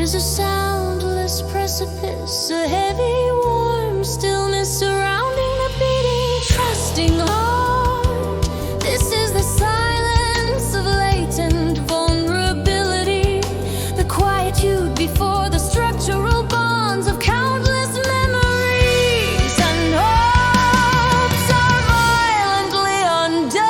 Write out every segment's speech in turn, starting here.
is a soundless precipice, a heavy, warm stillness surrounding the beating, trusting heart. This is the silence of latent vulnerability, the quietude before the structural bonds of countless memories, and hopes are violently undone.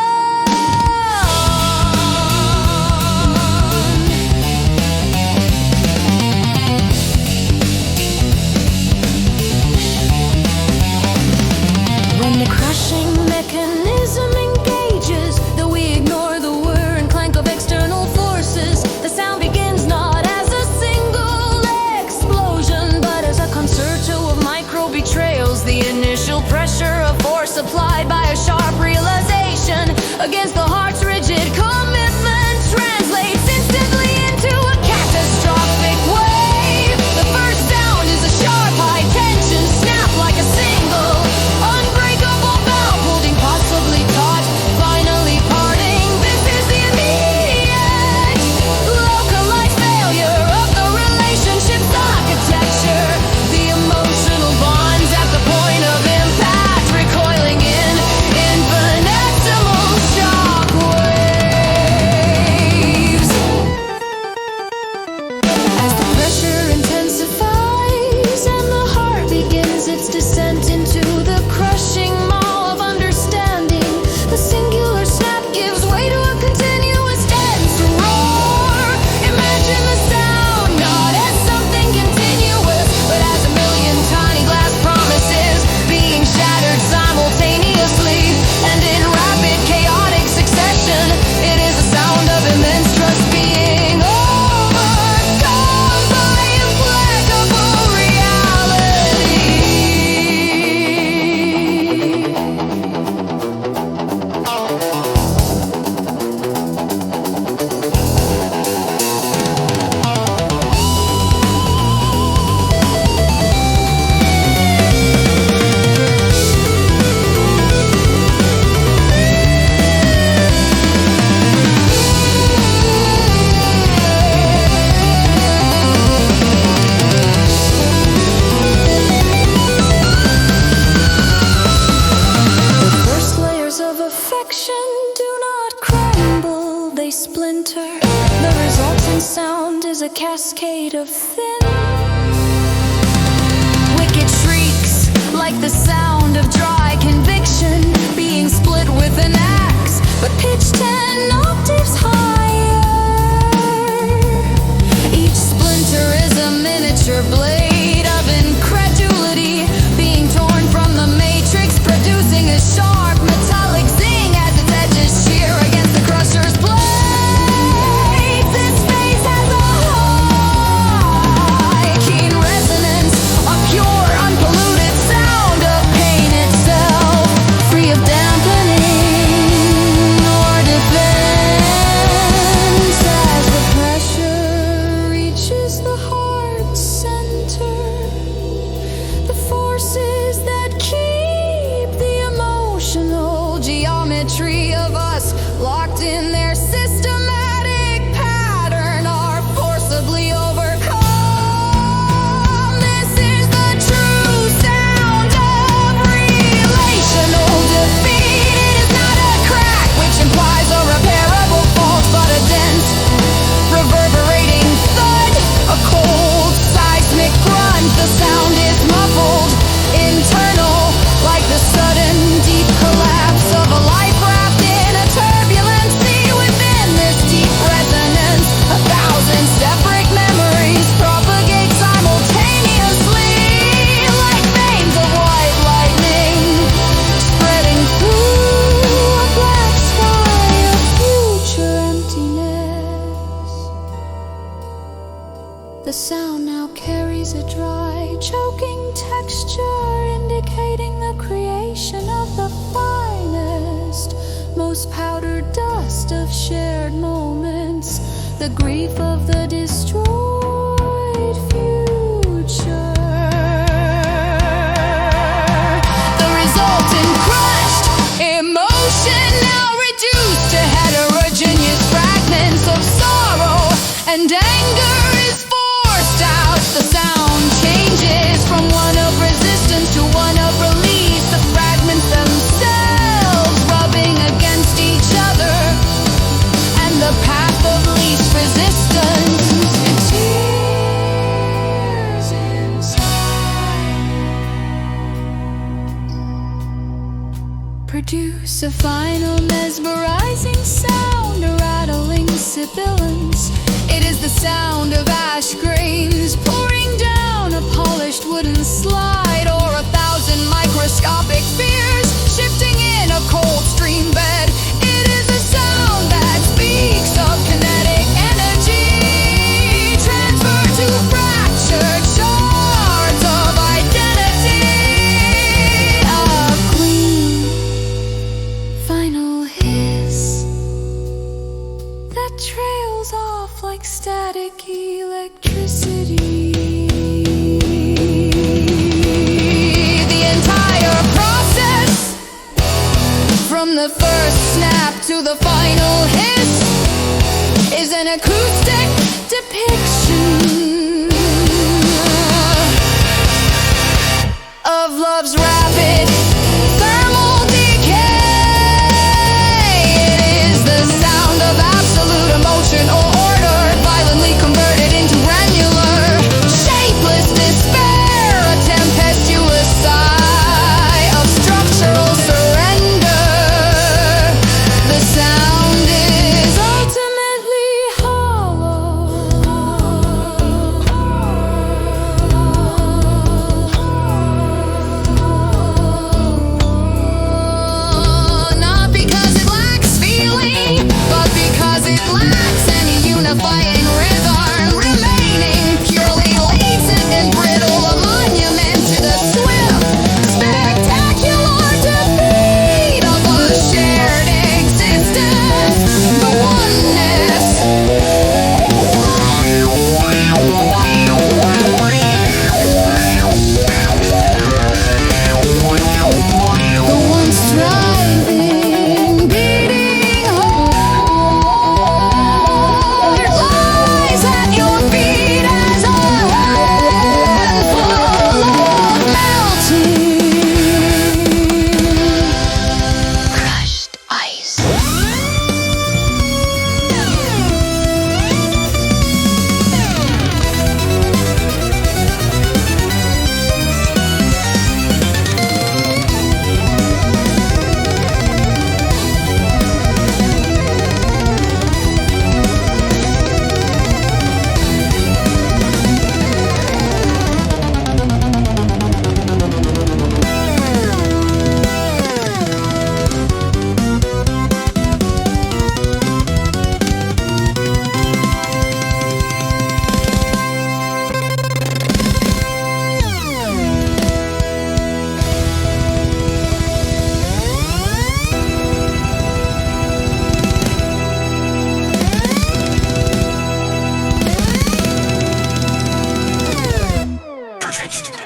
When the crushing mechanism engages, though we ignore the whir and clank of external forces, the sound begins not as a single explosion, but as a concerto of micro-betrayals. The initial pressure of force applied by a sharp realization against the heart's rigid commitment translates instantly into a catastrophic wave. The first sound is a sharp high tension snap, like a single unbreakable bow, pulled impossibly taut, finally parting. This is the immediate localized failure of the relationship's architecture. The emotional bonds at the point of impact, recoiling in infinitesimal shock waves. As the pressure intensifies and the heart begins its descent into the crushing maw of understanding, the singular snap gives way to a continuous dense roar. Imagine the sound not as something continuous, but as a million tiny glass promises being shattered simultaneously and in rapid chaotic succession. It is a sound of immense trust being overcome by implacable reality. The first layers of affection do not crumble, they splinter. The resulting sound is a cascade of thin, wicked shrieks, like the sound of dry conviction being split with an axe, but pitched 10 octaves higher. Each splinter is a miniature blade of incredulity being torn from the matrix, producing a sharp metallic zing as its edges shear against the crusher's blade. This space has a high, keen resonance, a pure, unpolluted sound of pain itself, free of dampening or defense. As the pressure reaches the heart center, the forces that keep the emotional geometry of us locked in their systematic pattern are forcibly overcome. This is the true sound of relational defeat. It is not a crack, which implies a repairable fault, but a dense, reverberating thud, a cold, seismic grunt. The sound is muffled, internal, like the sudden deep collapse of a life raft in a turbulent sea. Within this deep resonance, 1,000 separate memories propagate simultaneously, like veins of white lightning, spreading through a black sky of future emptiness. The sound now carries a dry, choking texture, indicating the creation of the finest, most powdered dust of shared moments, the grief of the destroyed future. The resultant crushed emotion, now reduced to heterogeneous fragments of sorrow and anger, is forced out. produce a final mesmerizing sound, a rattling sibilance. It is the sound of ash grains pouring down a polished wooden slide, or 1,000 microscopic fears shifting in a cold stream bed. It is a sound that speaks of kinetic energy, transferred to fractured shards of identity. A clean final hiss that trails off like static electricity. The entire process, from the first snap to the final hiss, is an acoustic depiction of love's rapid thermal decay. It is the sound of absolute emotion or order, violently converted into granular, shapeless despair, a tempestuous sigh of structural surrender. The sound is ultimately hollow. Not because it lacks feeling, but because it lacks any unifying rhythm, remaining purely latent and brittle, a monument to the swift, spectacular defeat of a shared existence, the oneness. The one striving, beating heart lies at your feet as a handful of melting, crushed ice. Perfect.